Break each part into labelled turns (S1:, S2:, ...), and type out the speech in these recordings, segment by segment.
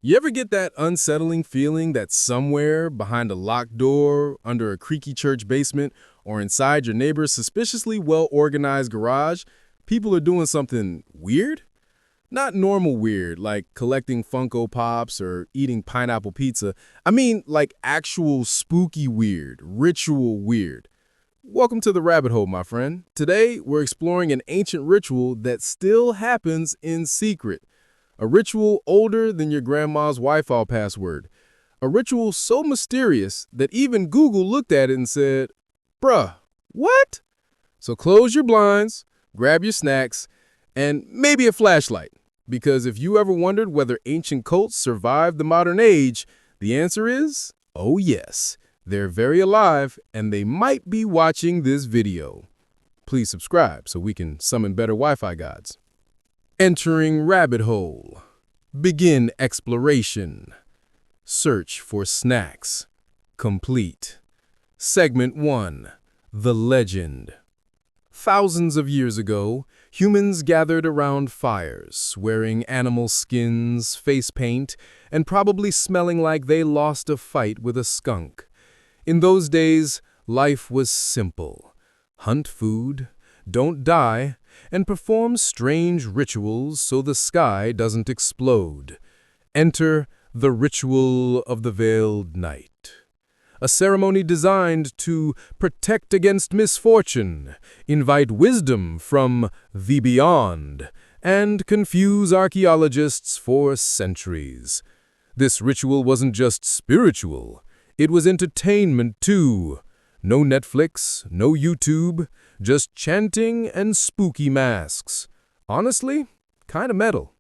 S1: You ever get that unsettling feeling that somewhere behind a locked door, under a creaky church basement, or inside your neighbor's suspiciously well-organized garage, people are doing something weird? Not normal weird, like collecting Funko Pops or eating pineapple pizza. I mean, like actual spooky weird, ritual weird. Welcome to the rabbit hole, my friend. Today, we're exploring an ancient ritual that still happens in secret. A ritual older than your grandma's Wi-Fi password. A ritual so mysterious that even Google looked at it and said, "Bruh, what?" So close your blinds, grab your snacks, and maybe a flashlight. Because if you ever wondered whether ancient cults survived the modern age, the answer is, oh yes. They're very alive, and they might be watching this video. Please subscribe so we can summon better Wi-Fi gods. Entering rabbit hole. Begin exploration. Search for snacks. Complete. Segment 1. The Legend. Thousands of years ago, humans gathered around fires, wearing animal skins, face paint, and probably smelling like they lost a fight with a skunk. In those days, life was simple. Hunt food, don't die, and perform strange rituals so the sky doesn't explode. Enter the ritual of the veiled night. A ceremony designed to protect against misfortune, invite wisdom from the beyond, and confuse archaeologists for centuries. This ritual wasn't just spiritual, it was entertainment too. No Netflix, no YouTube, just chanting and spooky masks. Honestly, kinda metal.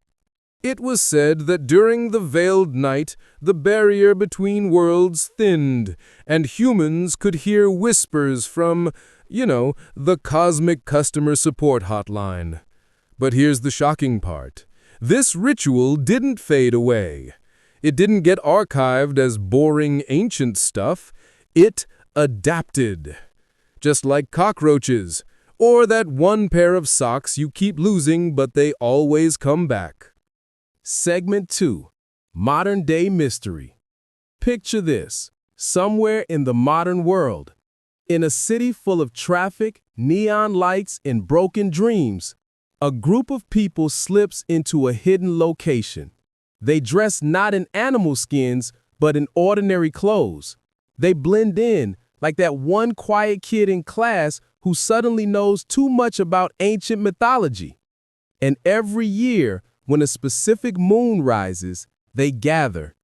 S1: It was said that during the veiled night, the barrier between worlds thinned, and humans could hear whispers from, the cosmic customer support hotline. But here's the shocking part. This ritual didn't fade away. It didn't get archived as boring ancient stuff. It adapted. Just like cockroaches, or that one pair of socks you keep losing but they always come back. Segment 2. Modern-day mystery. Picture this. Somewhere in the modern world, in a city full of traffic, neon lights, and broken dreams, a group of people slips into a hidden location. They dress not in animal skins, but in ordinary clothes. They blend in, like that one quiet kid in class who suddenly knows too much about ancient mythology. And every year, when a specific moon rises, they gather,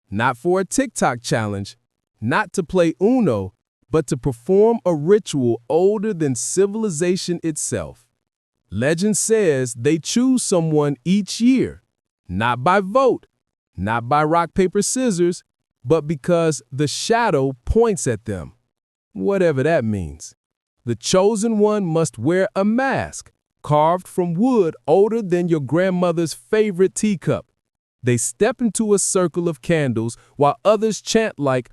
S1: not for a TikTok challenge, not to play Uno, but to perform a ritual older than civilization itself. Legend says they choose someone each year, not by vote, not by rock, paper, scissors, but because the shadow points at them. Whatever that means. The chosen one must wear a mask, carved from wood older than your grandmother's favorite teacup. They step into a circle of candles while others chant like,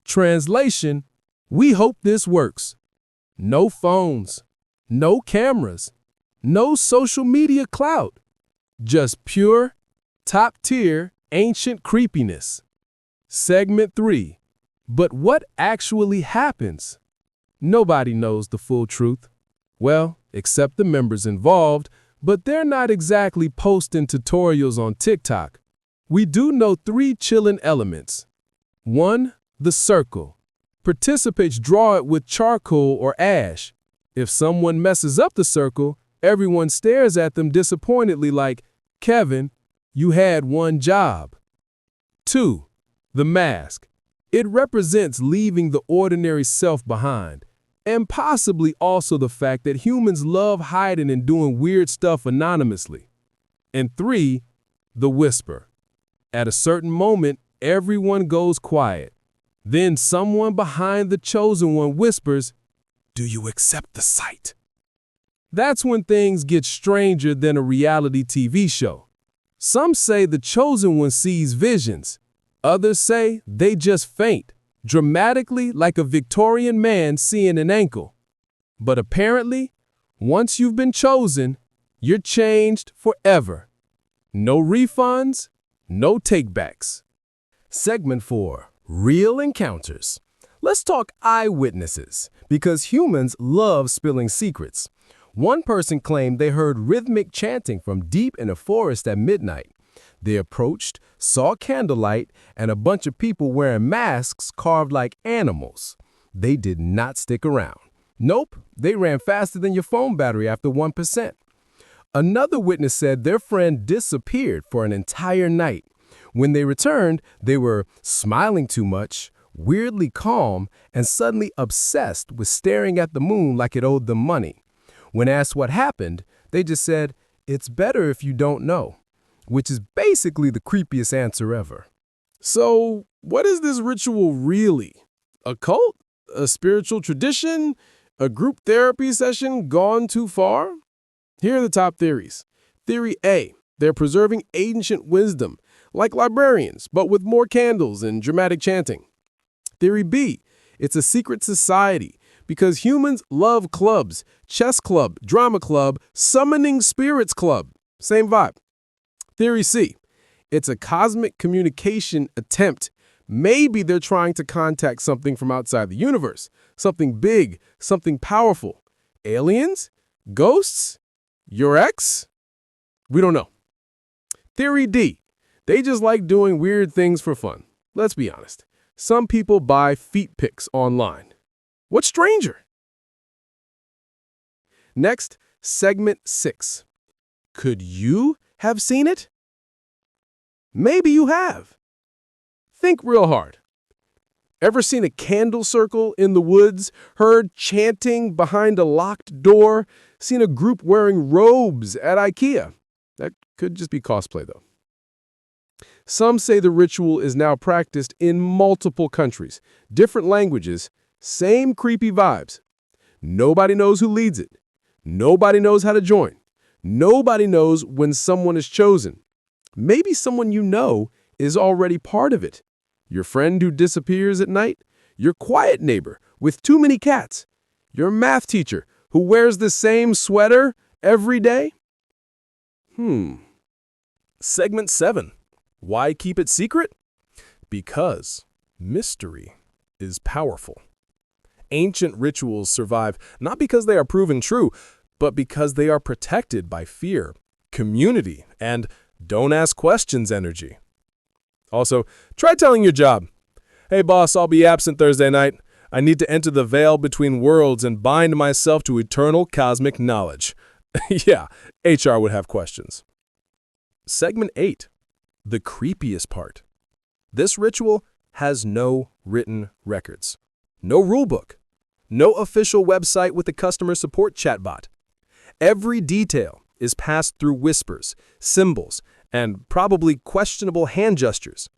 S1: Translation, we hope this works. No phones, no cameras, no social media clout. Just pure, top-tier, ancient creepiness. Segment 3. But what actually happens? Nobody knows the full truth. Well, except the members involved, but they're not exactly posting tutorials on TikTok. We do know 3 chilling elements. 1. The circle. Participants draw it with charcoal or ash. If someone messes up the circle, everyone stares at them disappointedly like, Kevin, you had one job. 2. The mask. It represents leaving the ordinary self behind, and possibly also the fact that humans love hiding and doing weird stuff anonymously. And 3. The whisper. At a certain moment, everyone goes quiet. Then someone behind the chosen one whispers, "Do you accept the sight?" That's when things get stranger than a reality TV show. Some say the chosen one sees visions. Others say they just faint, dramatically like a Victorian man seeing an ankle. But apparently, Once you've been chosen, you're changed forever. No refunds, no takebacks. Segment 4. Real encounters. Let's talk eyewitnesses, because humans love spilling secrets. One person claimed they heard rhythmic chanting from deep in a forest at midnight. They approached, saw candlelight, and a bunch of people wearing masks carved like animals. They did not stick around. Nope, they ran faster than your phone battery after 1%. Another witness said their friend disappeared for an entire night. When they returned, they were smiling too much, weirdly calm, and suddenly obsessed with staring at the moon like it owed them money. When asked what happened, they just said, "It's better if you don't know," which is basically the creepiest answer ever. So, what is this ritual really? A cult? A spiritual tradition? A group therapy session gone too far? Here are the top theories. Theory A, they're preserving ancient wisdom, like librarians, but with more candles and dramatic chanting. Theory B, it's a secret society, because humans love clubs, chess club, drama club, summoning spirits club. Same vibe. Theory C, it's a cosmic communication attempt. Maybe they're trying to contact something from outside the universe, something big, something powerful. Aliens? Ghosts? Your ex? We don't know. Theory D, they just like doing weird things for fun. Let's be honest. Some people buy feet pics online. What's stranger? Next, segment 6. Could you have seen it? Maybe you have. Think real hard. Ever seen a candle circle in the woods, heard chanting behind a locked door, seen a group wearing robes at IKEA? That could just be cosplay, though. Some say the ritual is now practiced in multiple countries, different languages, same creepy vibes. Nobody knows who leads it. Nobody knows how to join. Nobody knows when someone is chosen. Maybe someone you know is already part of it. Your friend who disappears at night, your quiet neighbor with too many cats, your math teacher who wears the same sweater every day. Segment 7. Why keep it secret? Because mystery is powerful. Ancient rituals survive not because they are proven true, but because they are protected by fear, community, and don't ask questions energy. Also, try telling your job, "Hey boss, I'll be absent Thursday night. I need to enter the veil between worlds and bind myself to eternal cosmic knowledge." Yeah, HR would have questions. Segment 8. The creepiest part. This ritual has no written records, no rulebook, no official website with a customer support chatbot. Every detail is passed through whispers, symbols, and probably questionable hand gestures.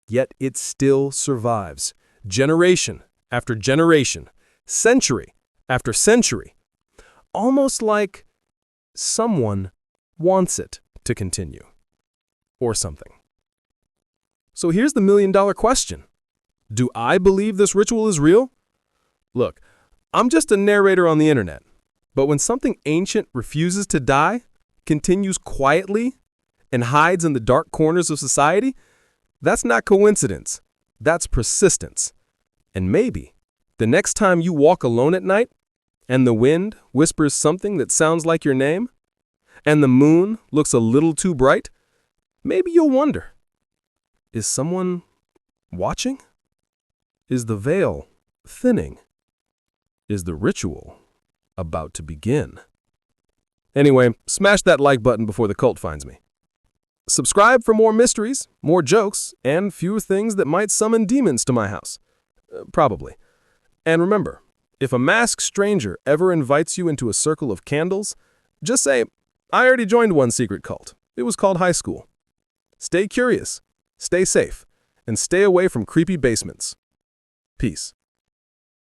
S1: Yet it still survives, generation after generation, century after century, almost like someone wants it to continue, or something. So here's the million-dollar question. Do I believe this ritual is real? Look, I'm just a narrator on the internet, but when something ancient refuses to die, continues quietly, and hides in the dark corners of society, that's not coincidence. That's persistence. And maybe the next time you walk alone at night, and the wind whispers something that sounds like your name, and the moon looks a little too bright, maybe you'll wonder, is someone watching? Is the veil thinning? Is the ritual about to begin? Anyway, smash that like button before the cult finds me. Subscribe for more mysteries, more jokes, and fewer things that might summon demons to my house. Probably. And remember, if a masked stranger ever invites you into a circle of candles, just say, "I already joined one secret cult. It was called high school." Stay curious, stay safe, and stay away from creepy basements. Peace.